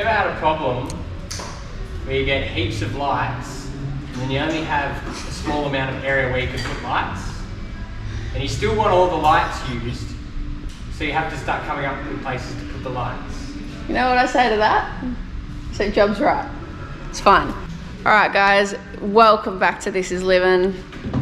ever had a problem where you get heaps of lights and then you only have a small amount of area where you can put lights, and you still want all the lights used, so you have to start coming up with places to put the lights? You know what I say to that? So Job's right. It's fine. All right, guys, welcome back to This Is Liv'N.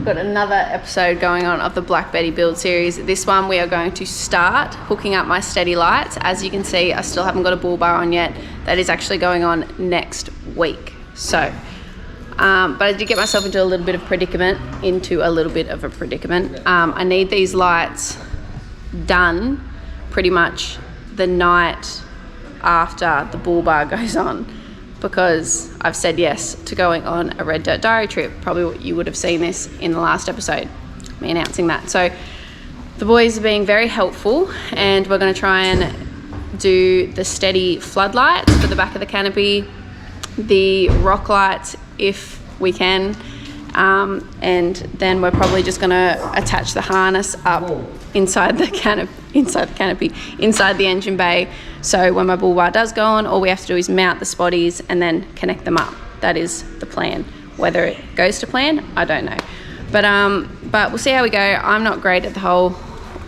Got another episode going on of the Black Betty build series. This one we are going to start hooking up my STEDI lights. As you can see, I still haven't got a bull bar on yet. That is actually going on next week. So, but I did get myself into a little bit of a predicament. I need these lights done pretty much the night after the bull bar goes on, because I've said yes to going on a Red Dirt Diary trip. Probably you would have seen this in the last episode, me announcing that. So the boys are being very helpful, and we're going to try and do the STEDI floodlights for the back of the canopy, the rock lights if we can, and then we're probably just going to attach the harness up inside the engine bay. So when my bull bar does go on, all we have to do is mount the spotties and then connect them up. That is the plan. Whether it goes to plan, I don't know. But we'll see how we go. I'm not great at the whole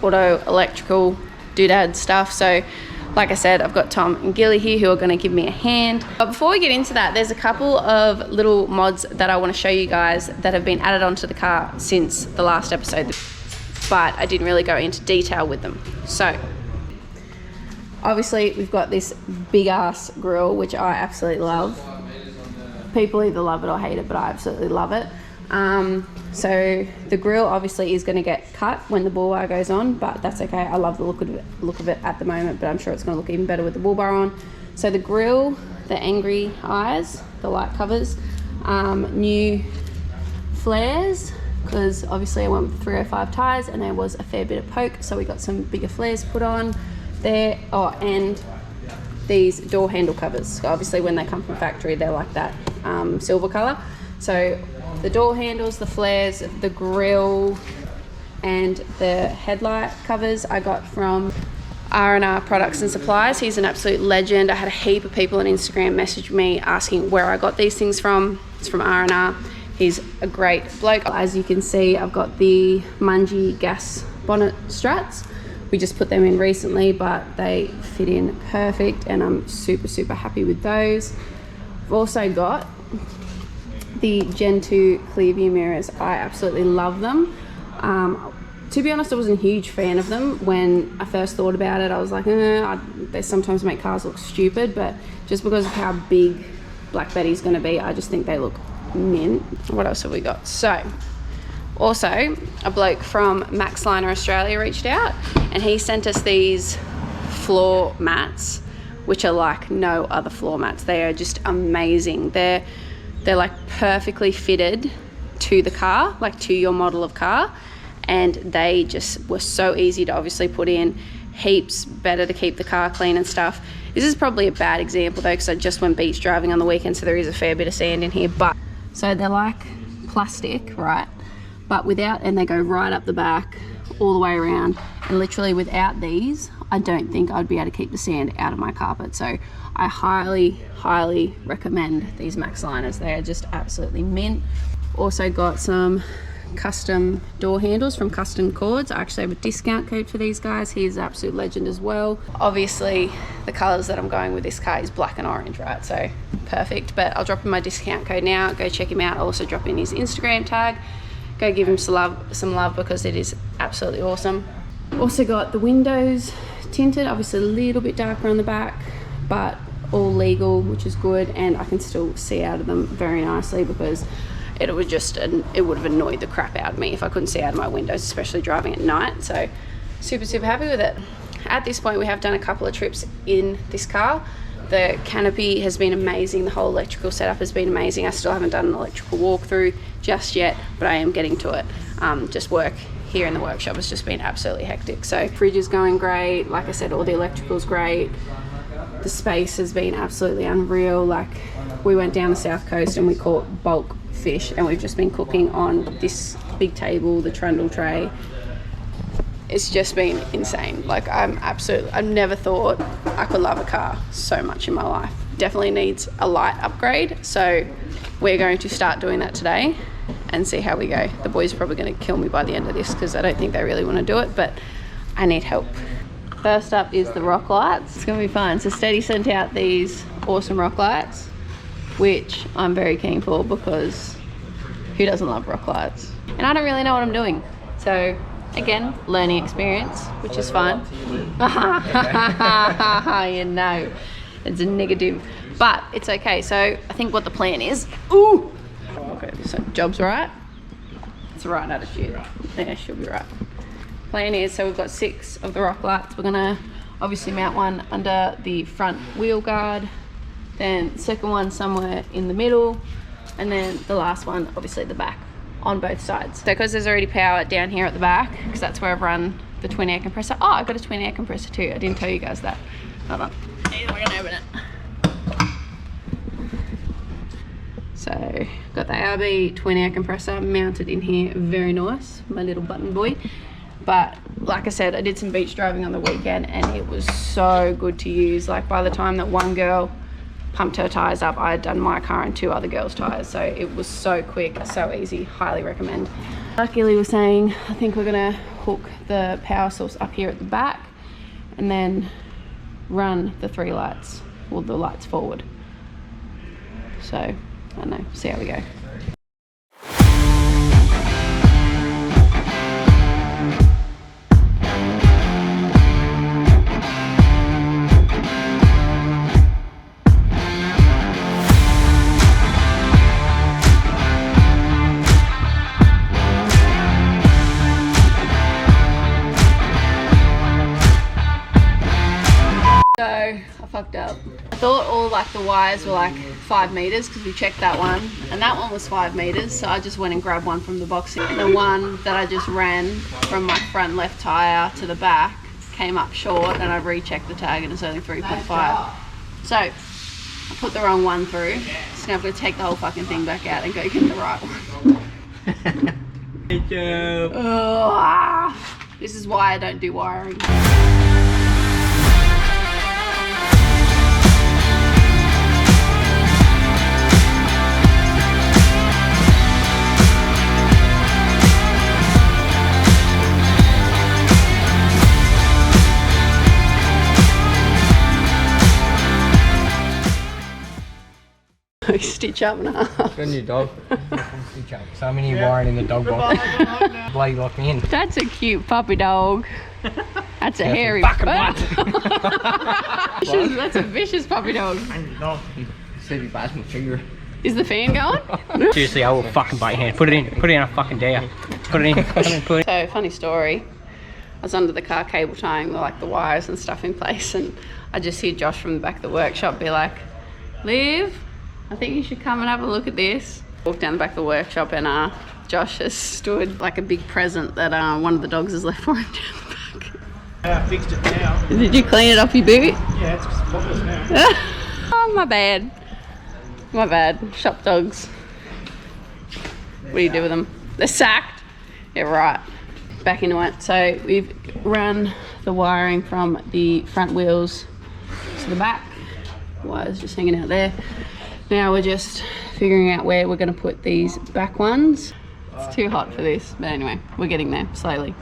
auto electrical doodad stuff. So like I said, I've got Tom and Gilly here who are going to give me a hand. But before we get into that, there's a couple of little mods that I want to show you guys that have been added onto the car since the last episode, but I didn't really go into detail with them. So obviously we've got this big ass grill, which I absolutely love. People either love it or hate it, but I absolutely love it. So the grill obviously is going to get cut when the bull bar goes on, but that's okay. I love the look of it at the moment, but I'm sure it's going to look even better with the bull bar on. So the grill, the angry eyes, the light covers, new flares, because obviously I went with 305 tyres and there was a fair bit of poke, so we got some bigger flares put on there. Oh, and these door handle covers. So obviously when they come from factory, they're like that silver colour. So the door handles, the flares, the grill, and the headlight covers I got from R&R Products and Supplies. He's an absolute legend. I had a heap of people on Instagram message me asking where I got these things from. It's from R&R. He's a great bloke. As you can see, I've got the Mungie gas bonnet struts. We just put them in recently, but they fit in perfect, and I'm super happy with those. I've also got the Gen 2 CLEARVIEW mirrors. I absolutely love them. To be honest, I wasn't a huge fan of them when I first thought about it. I was like, they sometimes make cars look stupid, but just because of how big Black Betty's going to be, I just think they look mint. What else have we got? So also a bloke from Max Liner Australia reached out, and he sent us these floor mats, which are like no other floor mats. They are just amazing. They're like perfectly fitted to the car, like to your model of car, and they just were so easy to obviously put in, heaps better to keep the car clean and stuff. This is probably a bad example though, because I just went beach driving on the weekend, so there is a fair bit of sand in here. But so they're like plastic, right, but without, and they go right up the back all the way around, and literally without these I don't think I'd be able to keep the sand out of my carpet. So I highly recommend these Max Liners. They are just absolutely mint. Also got some custom door handles from Custom Cords. I actually have a discount code for these guys. He's an absolute legend as well. Obviously the colors that I'm going with this car is black and orange, right? So perfect. But I'll drop in my discount code now. Go check him out. I'll also drop in his Instagram tag. Go give him some love because it is absolutely awesome. Also got the windows tinted, obviously a little bit darker on the back, but all legal, which is good, and I can still see out of them very nicely, because it would have annoyed the crap out of me if I couldn't see out of my windows, especially driving at night. So super happy with it. At this point we have done a couple of trips in this car. The canopy has been amazing. The whole electrical setup has been amazing. I still haven't done an electrical walkthrough just yet, but I am getting to it. Just work here in the workshop has just been absolutely hectic. So fridge is going great. Like I said, all the electrical's great. The space has been absolutely unreal. Like, we went down the south coast and we caught bulk fish, and we've just been cooking on this big table, the trundle tray. It's just been insane. Like, I've never thought I could love a car so much in my life. definitely needs a light upgrade. So we're going to start doing that today and see how we go. The boys are probably going to kill me by the end of this because I don't think they really want to do it, but I need help. First up is the rock lights. It's going to be fun. So STEDI sent out these awesome rock lights, which I'm very keen for because who doesn't love rock lights? And I don't really know what I'm doing. So again, learning experience, which is fun. You know, it's a negative, but it's okay. So I think what the plan is, ooh, okay, so job's right. It's the right attitude. Yeah, she'll be right. Plan is, so we've got 6 of the rock lights. We're gonna obviously mount one under the front wheel guard, then second one somewhere in the middle, and then the last one obviously at the back on both sides. So because there's already power down here at the back, because that's where I've run the twin air compressor. Oh, I've got a twin air compressor too. I didn't tell you guys that. Hold on, we're gonna open it. So got the ARB twin air compressor mounted in here, very nice, my little button boy. But like I said, I did some beach driving on the weekend and it was so good to use. Like by the time that one girl pumped her tires up, I had done my car and 2 other girls' tires. So it was so quick, so easy, highly recommend. Like Gilly was saying, I think we're gonna hook the power source up here at the back and then run the 3 lights, or the lights forward. So, I don't know, see how we go. Fucked up. I thought all like the wires were like 5 meters because we checked that one, and that one was 5 meters, so I just went and grabbed one from the box, and the one that I just ran from my front left tire to the back came up short, and I rechecked the tag and it's only 3.5. So I put the wrong one through, so now I've got to take the whole fucking thing back out and go get the right one. Good job. This is why I don't do wiring. Stitch up and a half. Good new dog. Stitch up. So many wiring in the dog box. Bloody locked me in. That's a cute puppy dog. That's a hairy butt. That's a vicious puppy dog. Said he bites my finger. Is the fan going? Seriously, I will fucking bite your hand. Put it in. Put it in. I fucking dare. Put it in. Put it in. Put it in. So funny story. I was under the car cable tying the wires and stuff in place, and I just hear Josh from the back of the workshop be like, "Liv, I think you should come and have a look at this." Walked down the back of the workshop and Josh has stood like a big present that one of the dogs has left for him down the back. I fixed it now. Did you clean it off your boot? Yeah, it's spotless now. Oh, my bad. My bad. Shop dogs. What do you do with them? They're sacked? Yeah, right. Back into it. So we've run the wiring from the front wheels to the back. Wires just hanging out there. Now we're just figuring out where we're going to put these back ones. It's too hot for this, but anyway, we're getting there slowly.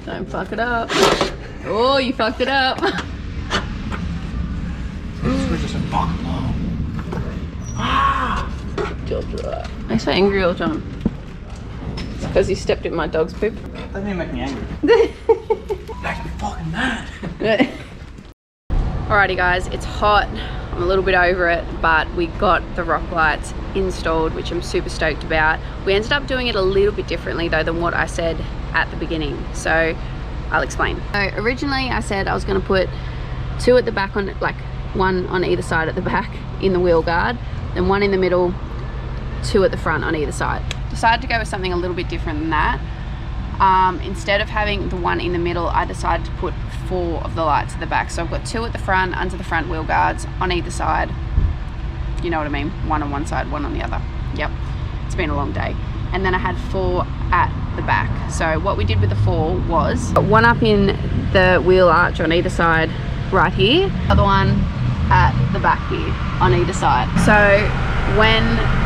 Don't fuck it up. Oh, you fucked it up. John's right. I'm so angry all the time. It's because you stepped in my dog's poop. Doesn't even make me angry. Makes me fucking mad. Alrighty guys, it's hot. I'm a little bit over it, but we got the rock lights installed, which I'm super stoked about. We ended up doing it a little bit differently though than what I said at the beginning, so I'll explain. So originally I said I was going to put 2 at the back, on like 1 on either side at the back in the wheel guard, then 1 in the middle, 2 at the front on either side. Decided to go with something a little bit different than that. Instead of having the 1 in the middle, I decided to put 4 of the lights at the back. So I've got 2 at the front, under the front wheel guards, on either side. You know what I mean? 1 on one side, 1 on the other. Yep, it's been a long day. And then I had 4 at the back. So what we did with the 4 was 1 up in the wheel arch on either side right here. Other one at the back here on either side. So when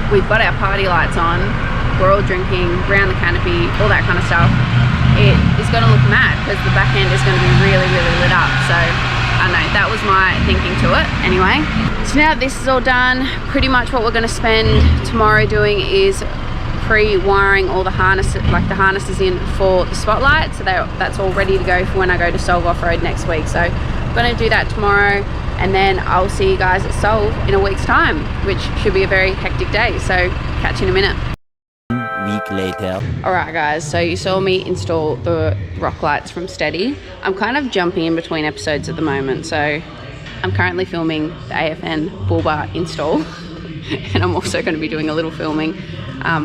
we've got our party lights on, we're all drinking around the canopy, all that kind of stuff, it is going to look mad because the back end is going to be really, really lit up. So I don't know, that was my thinking to it anyway. So now that this is all done, pretty much what we're going to spend tomorrow doing is pre-wiring all the harnesses, like the harnesses in for the spotlight, so that's all ready to go for when I go to Solve Off-Road next week. So I'm going to do that tomorrow, and then I'll see you guys at Solve in a week's time, which should be a very hectic day. So catch you in a minute. Week later. Alright guys, so you saw me install the rock lights from STEDI. I'm kind of jumping in between episodes at the moment, so I'm currently filming the AFN bull bar install and I'm also going to be doing a little filming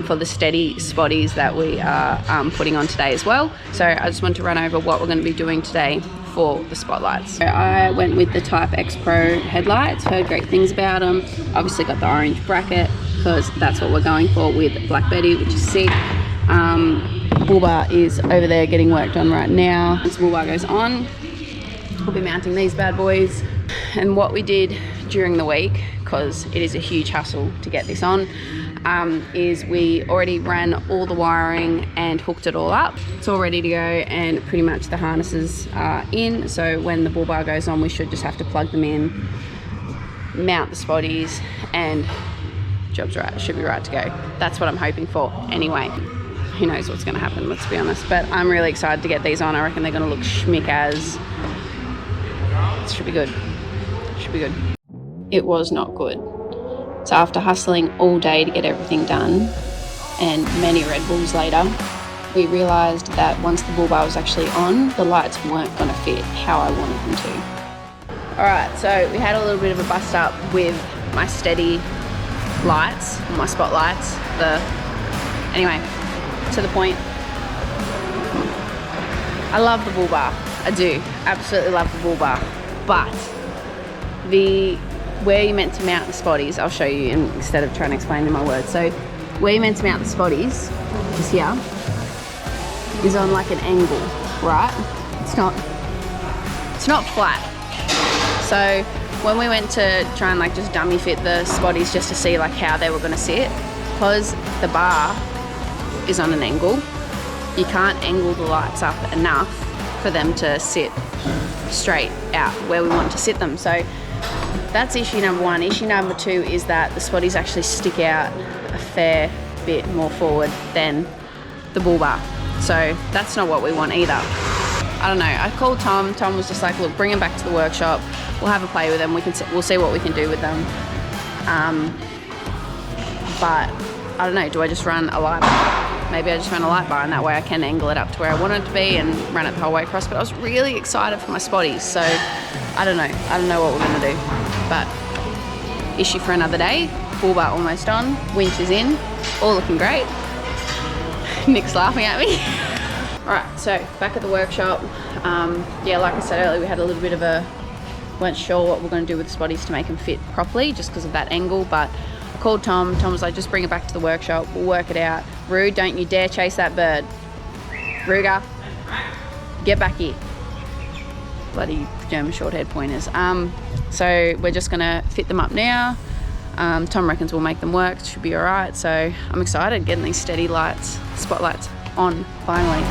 for the STEDI spotties that we are putting on today as well. So I just want to run over what we're going to be doing today for the spotlights. So I went with the Type X Pro headlights, heard great things about them. Obviously got the orange bracket because that's what we're going for with Black Betty, which is sick. Bull bar is over there getting worked on right now. Once the bull bar goes on, we'll be mounting these bad boys. And what we did during the week, because it is a huge hassle to get this on, is we already ran all the wiring and hooked it all up. It's all ready to go, and pretty much the harnesses are in, so when the bull bar goes on we should just have to plug them in, mount the spotties, and job's right, should be right to go. That's what I'm hoping for anyway. Who knows what's going to happen, let's be honest, but I'm really excited to get these on. I reckon they're going to look schmick as. It should be good. Should be good. It was not good. So after hustling all day to get everything done, and many Red Bulls later, we realised that once the bull bar was actually on, the lights weren't going to fit how I wanted them to. Alright, so we had a little bit of a bust up with my STEDI lights, my spotlights. Anyway, to the point. I love the bull bar. I do. Absolutely love the bull bar. But where you're meant to mount the spotties, I'll show you instead of trying to explain in my words. So where you're meant to mount the spotties, which is here, is on like an angle, right? It's not flat. So when we went to try and like just dummy fit the spotties just to see like how they were going to sit, because the bar is on an angle, you can't angle the lights up enough for them to sit straight out where we want to sit them. So that's issue number one. Issue number two is that the spotties actually stick out a fair bit more forward than the bull bar. So that's not what we want either. I don't know, I called Tom. Tom was just like, look, bring them back to the workshop. We'll have a play with them. We'll see what we can do with them. But I don't know, do I just run a light bar? Maybe I just run a light bar, and that way I can angle it up to where I want it to be and run it the whole way across. But I was really excited for my spotties, so I don't know what we're gonna do. But issue for another day. Bull bar almost on, winch is in, all looking great. Nick's laughing at me. Alright, so back at the workshop. Yeah, like I said earlier, we had a little bit of weren't sure what we're going to do with the spotties to make them fit properly just because of that angle, but I called Tom. Tom was like, just bring it back to the workshop, we'll work it out. Rude, don't you dare chase that bird. Ruger, get back here. Bloody German short-haired pointers. So we're just going to fit them up now. Tom reckons we'll make them work, it should be alright, so I'm excited getting these STEDI lights, spotlights on finally.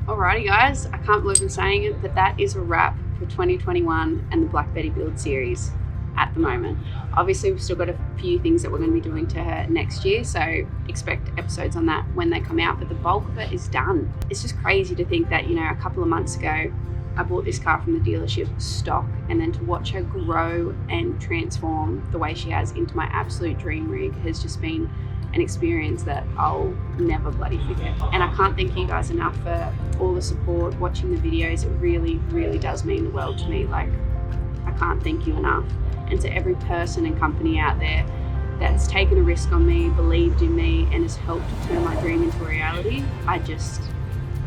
Alrighty guys, I can't believe I'm saying it, but that is a wrap for 2021 and the Black Betty build series at the moment. Obviously, we've still got a few things that we're going to be doing to her next year, so expect episodes on that when they come out, but the bulk of it is done. It's just crazy to think that, you know, a couple of months ago, I bought this car from the dealership stock, and then to watch her grow and transform the way she has into my absolute dream rig has just been an experience that I'll never bloody forget. And I can't thank you guys enough for all the support, watching the videos. It really, really does mean the world to me. Like, I can't thank you enough. And to every person and company out there that's taken a risk on me, believed in me, and has helped to turn my dream into a reality, I just,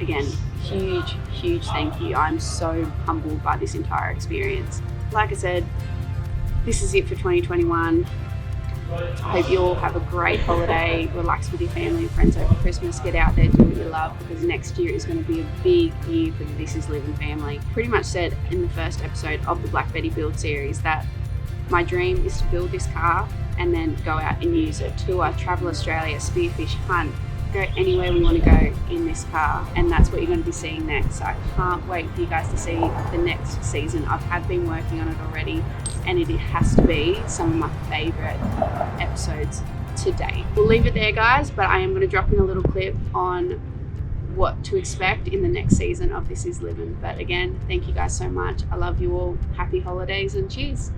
again, huge thank you. I'm so humbled by this entire experience. Like I said, this is it for 2021. I hope you all have a great holiday, relax with your family and friends over Christmas, get out there, do what you love, because next year is going to be a big year for the This Is Liv'N family. Pretty much said in the first episode of the Black Betty build series that my dream is to build this car and then go out and use it, tour, travel Australia, spearfish, hunt, go anywhere we want to go in this car, and that's what you're going to be seeing next. So I can't wait for you guys to see the next season. I have been working on it already, and it has to be some of my favourite episodes to date. We'll leave it there, guys, but I am going to drop in a little clip on what to expect in the next season of This Is Liv'N. But again, thank you guys so much. I love you all. Happy holidays and cheers.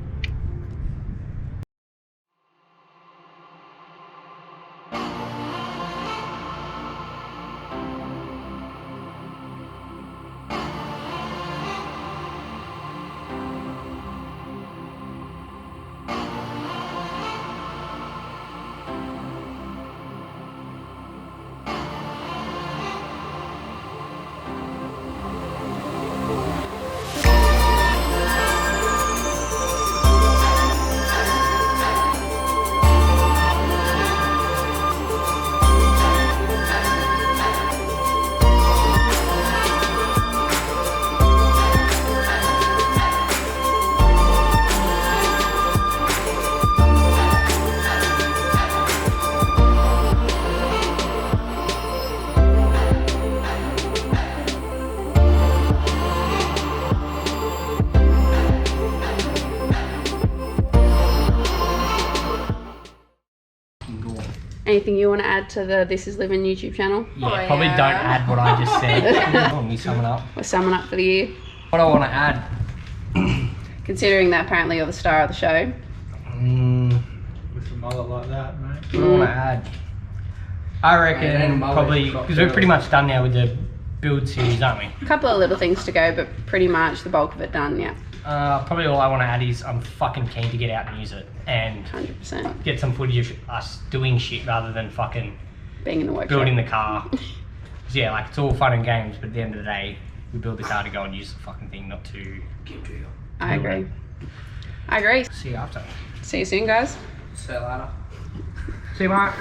Anything you want to add to the This Is Liv'N YouTube channel? Yeah, probably don't add what I just said. Let me sum it up. We're summing up for the year. What I want to add. Considering that apparently you're the star of the show. With a mullet like that, mate. What I want to add. I reckon probably, because we're pretty much done now with the build series, aren't we? A couple of little things to go, but pretty much the bulk of it done, yeah. Probably all I want to add is I'm fucking keen to get out and use it and 100%. get some footage of us doing shit rather than fucking Being in the workshop. building the car. 'Cause yeah, like it's all fun and games, but at the end of the day, we build the car to go and use the fucking thing, not to get to you. I agree. I agree. See you after. See you soon, guys. See you later. See you, Mark.